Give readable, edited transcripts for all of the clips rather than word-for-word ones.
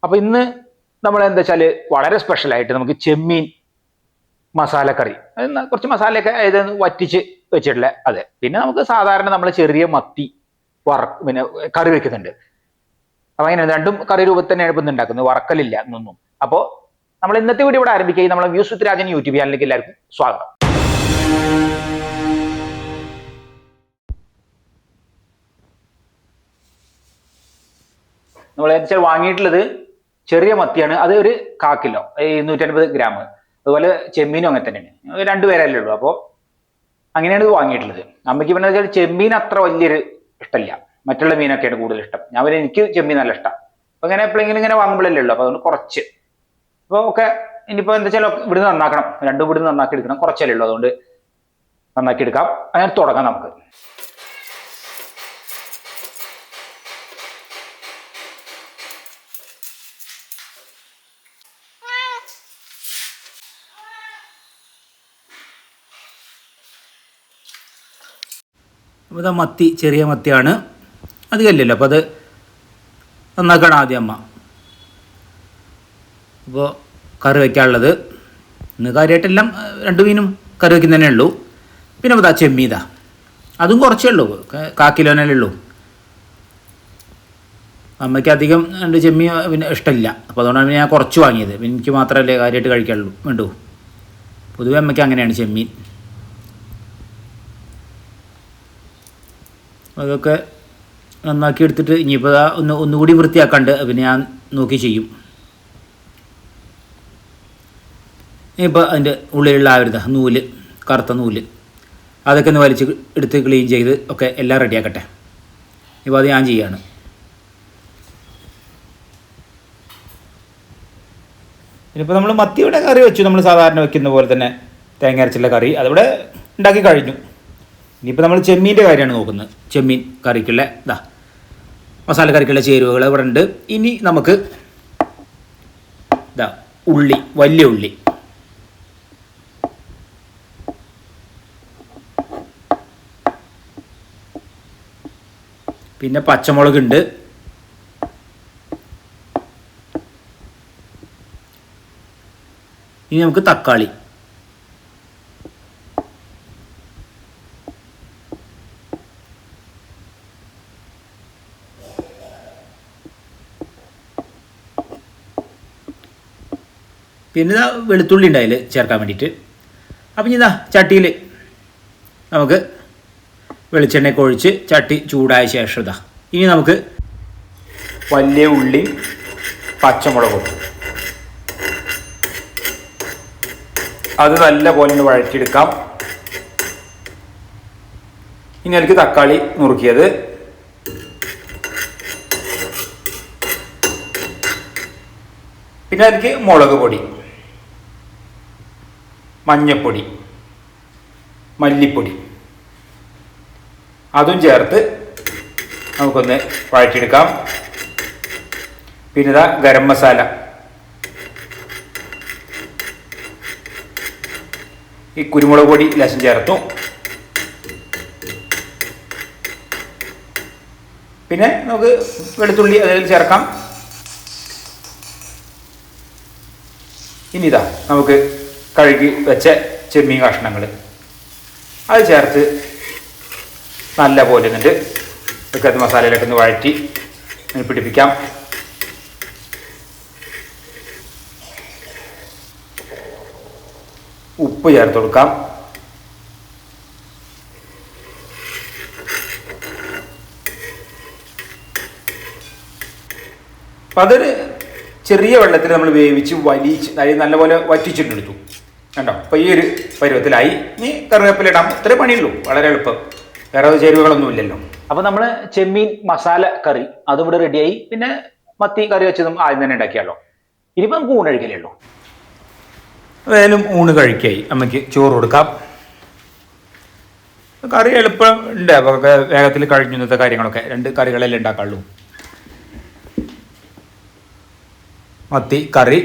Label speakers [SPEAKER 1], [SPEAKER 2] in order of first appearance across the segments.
[SPEAKER 1] അപ്പൊ ഇന്ന് നമ്മൾ എന്താ വെച്ചാൽ വളരെ സ്പെഷ്യലായിട്ട് നമുക്ക് ചെമ്മീൻ മസാലക്കറി, കുറച്ച് മസാലയൊക്കെ അതായത് വറ്റിച്ച് വെച്ചിട്ടുള്ള അതെ. പിന്നെ നമുക്ക് സാധാരണ നമ്മൾ ചെറിയ മത്തി പിന്നെ കറി വെക്കുന്നുണ്ട്. അപ്പൊ അങ്ങനെ രണ്ടും കറി രൂപത്തിൽ തന്നെയാണ് ഇപ്പം ഉണ്ടാക്കുന്നത്, വറക്കലില്ല എന്നൊന്നും. അപ്പോ നമ്മൾ ഇന്നത്തെ വീഡിയോ ഇവിടെ ആരംഭിക്കുകയും നമ്മളെ വ്യൂസ് വിത്ത് രാജൻ യൂട്യൂബ് ചാനലിലേക്ക് എല്ലാവർക്കും സ്വാഗതം. നമ്മൾ ഏകദേശം വാങ്ങിയിട്ടുള്ളത് ചെറിയ മത്തിയാണ്, അത് ഒരു 1/4 കിലോ 250 ഗ്രാം. അതുപോലെ ചെമ്മീനും അങ്ങനെ തന്നെയാണ്, രണ്ടുപേരല്ലേ ഉള്ളൂ. അപ്പോൾ അങ്ങനെയാണ് ഇത് വാങ്ങിയിട്ടുള്ളത്. അമ്മയ്ക്ക് പിന്നെ വെച്ചാൽ ചെമ്മീൻ അത്ര വലിയൊരു ഇഷ്ടമില്ല, മറ്റുള്ള മീനൊക്കെയാണ് കൂടുതൽ ഇഷ്ടം. എനിക്ക് ചെമ്മീൻ നല്ല ഇഷ്ടം. അപ്പൊ ഇങ്ങനെ എപ്പോഴെങ്കിലും ഇങ്ങനെ വാങ്ങുമ്പോഴല്ലേ ഉള്ളൂ, അപ്പൊ അതുകൊണ്ട് കുറച്ച്. അപ്പോൾ ഒക്കെ ഇനിയിപ്പോൾ എന്താ വെച്ചാൽ ഇവിടുന്ന് നന്നാക്കണം, രണ്ടും ഇവിടുന്ന് നന്നാക്കി എടുക്കണം, കുറച്ചല്ലേ ഉള്ളൂ, അതുകൊണ്ട് നന്നാക്കി എടുക്കാം. അങ്ങനെ തുടങ്ങാം നമുക്ക്.
[SPEAKER 2] അപ്പോൾ ഇതാ മത്തി, ചെറിയ മത്തിയാണ്, അധികമല്ലല്ലോ. അപ്പോൾ അത് നന്നാക്കണം ആദ്യം അമ്മ. അപ്പോൾ കറി വയ്ക്കാനുള്ളത് ഇന്ന് കാര്യമായിട്ടെല്ലാം രണ്ട് മീനും കറി വയ്ക്കുന്ന തന്നെ ഉള്ളൂ. പിന്നെ ഇതാ ചെമ്മീതാ, അതും കുറച്ചേ ഉള്ളൂ, 1/4 കിലോനല്ലേ ഉള്ളൂ. അമ്മയ്ക്ക് അധികം രണ്ട് ചെമ്മീൻ പിന്നെ ഇഷ്ടമില്ല, അപ്പോൾ അതുകൊണ്ടാണ് ഞാൻ കുറച്ച് വാങ്ങിയത്. പിന്നെ എനിക്ക് മാത്രമല്ലേ കാര്യമായിട്ട് കഴിക്കാനുള്ളൂ വേണ്ടൂ. പൊതുവെ അമ്മയ്ക്ക് അങ്ങനെയാണ് ചെമ്മീൻ. അതൊക്കെ നന്നാക്കി എടുത്തിട്ട് ഇനിയിപ്പോൾ ഒന്നുകൂടി വൃത്തിയാക്കാണ്ട് പിന്നെ ഞാൻ നോക്കി ചെയ്യും. ഇനിയിപ്പോൾ അതിൻ്റെ ഉള്ളിലുള്ള നൂല്, കറുത്ത നൂല്, അതൊക്കെ ഒന്ന് വലിച്ച് എടുത്ത് ക്ലീൻ ചെയ്ത് ഒക്കെ എല്ലാം റെഡിയാക്കട്ടെ. ഇപ്പോൾ അത് ഞാൻ ചെയ്യാണ്. ഇനിയിപ്പോൾ നമ്മൾ മത്തിയുടെ കറി വെച്ചു, നമ്മൾ സാധാരണ വെക്കുന്ന പോലെ തന്നെ തേങ്ങ അരച്ചുള്ള കറി അതിവിടെ ഉണ്ടാക്കി കഴിഞ്ഞു. ഇനിയിപ്പോൾ നമ്മൾ ചെമ്മീൻ്റെ കാര്യമാണ് നോക്കുന്നത്. ചെമ്മീൻ കറിക്കുള്ള മസാല കറിക്കുള്ള ചേരുവകൾ ഇവിടെ ഉണ്ട്. ഇനി നമുക്ക് ഉള്ളി, വലിയ ഉള്ളി, പിന്നെ പച്ചമുളകുണ്ട്, ഇനി നമുക്ക് തക്കാളി, പിന്നെ വെളുത്തുള്ളി ഉണ്ട് അതിൽ ചേർക്കാൻ വേണ്ടിയിട്ട്. അപ്പം ഇനി ചട്ടിയിൽ നമുക്ക് വെളിച്ചെണ്ണയൊക്കെ ഒഴിച്ച് ചട്ടി ചൂടായ ശേഷം ഇനി നമുക്ക് വലിയ ഉള്ളി, പച്ചമുളകും അത് നല്ല പോലെ ഒന്ന് വഴറ്റിയെടുക്കാം. ഇനി അതിലേക്ക് തക്കാളി നുറുക്കിയത്, പിന്നെ അതിലേക്ക് മുളക് പൊടി, മഞ്ഞപ്പൊടി, മല്ലിപ്പൊടി അതും ചേർത്ത് നമുക്കൊന്ന് വഴറ്റിയെടുക്കാം. പിന്നെ ഗരം മസാല, ഈ കുരുമുളക് പൊടി ലേശം ചേർത്തു. പിന്നെ നമുക്ക് വെളുത്തുള്ളി അതിൽ ചേർക്കാം. ഇനി നമുക്ക് കഴുകി വെച്ച ചെമ്മീൻ കഷ്ണങ്ങൾ അത് ചേർത്ത് നല്ല പോലെ എന്നിട്ട് ഒക്കെ മസാലയിലൊക്കെ ഒന്ന് വഴറ്റി പിടിപ്പിക്കാം. ഉപ്പ് ചേർത്ത് കൊടുക്കാം. അപ്പം അതൊരു ചെറിയ വെള്ളത്തിൽ നമ്മൾ വേവിച്ച് വലിച്ച് അതായത് നല്ലപോലെ വറ്റിച്ചിട്ടെടുത്തു കണ്ടോ. അപ്പോൾ ഈ ഒരു പരുവത്തിലായി. ഇനി കറിവേപ്പില ഇടാം, ഇത്രേ പണിയുള്ളൂ, വളരെ എളുപ്പം, വേറെ ചേരുവകളൊന്നും ഇല്ലല്ലോ.
[SPEAKER 1] അപ്പോൾ നമ്മൾ ചെമ്മീൻ മസാല കറി അതിവിടെ റെഡിയായി. പിന്നെ മത്തി കറി വെച്ചതും ആദ്യം തന്നെ ഉണ്ടാക്കിയാലോ. ഇനിയിപ്പോൾ നമുക്ക് ഊണ് കഴിക്കലേ ഉള്ളൂ.
[SPEAKER 2] ഏതായാലും ഊണ് കഴിക്കായി, അമ്മയ്ക്ക് ചോറ് കൊടുക്കാം. കറി എളുപ്പം ഉണ്ട്, അപ്പോൾ വേഗത്തിൽ കഴിഞ്ഞു ഇന്നത്തെ കാര്യങ്ങളൊക്കെ. 2 കറികളല്ലേ ഉണ്ടാക്കാനുള്ളൂ. മത്തി കറി,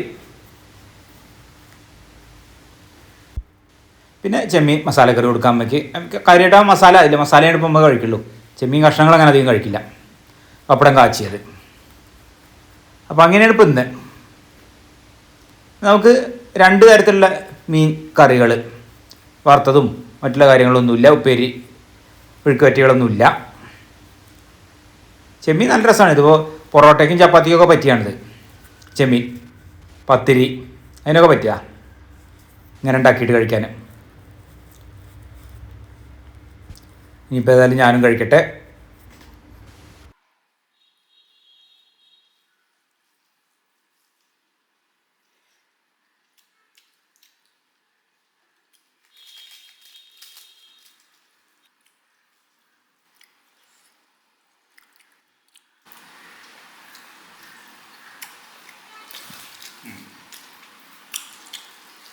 [SPEAKER 2] പിന്നെ ചെമ്മീൻ മസാല കറി കൊടുക്കാം അമ്മയ്ക്ക്. കറിയുടെ മസാല അതില്ല, മസാലയാണ് ഇപ്പം നമ്മൾ കഴിക്കുള്ളൂ. ചെമ്മീൻ കഷ്ണങ്ങൾ അങ്ങനെ അധികം കഴിക്കില്ല. പപ്പടം കാച്ചിയത് അപ്പോൾ അങ്ങനെയാണ് ഇപ്പം ഇന്ന് നമുക്ക് 2 തരത്തിലുള്ള മീൻ കറികൾ, വറുത്തതും മറ്റുള്ള കാര്യങ്ങളൊന്നുമില്ല, ഉപ്പേരി പുഴുക്കുവറ്റികളൊന്നുമില്ല. ചെമ്മീൻ നല്ല രസമാണ്. ഇതിപ്പോൾ പൊറോട്ടയ്ക്കും ചപ്പാത്തിക്കൊക്കെ പറ്റിയാണിത്. ചെമ്മീൻ പത്തിരി അതിനൊക്കെ പറ്റുക ഇങ്ങനെ ഉണ്ടാക്കിയിട്ട് കഴിക്കാൻ. ഇനിയിപ്പോൾ ഏതായാലും ഞാനും കഴിക്കട്ടെ.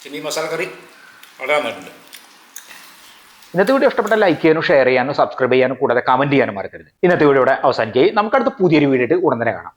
[SPEAKER 2] ചെമ്മീൻ മസാല കറി വളരെ നന്നായിട്ടുണ്ട്.
[SPEAKER 1] ഇന്നത്തെ വീഡിയോ ഇഷ്ടപ്പെട്ട ലൈക്ക് ചെയ്യാനും ഷെയർ ചെയ്യാനും സബ്സ്ക്രൈബ് ചെയ്യാനും കൂടാതെ കമന്റ് ചെയ്യാനും മറക്കരുത്. ഇന്നത്തെ വീഡിയോ ഇവിടെ അവസാനിക്കുകയും നമുക്കടുത്ത പുതിയൊരു വീഡിയോ ഉടൻ തന്നെ കാണാം.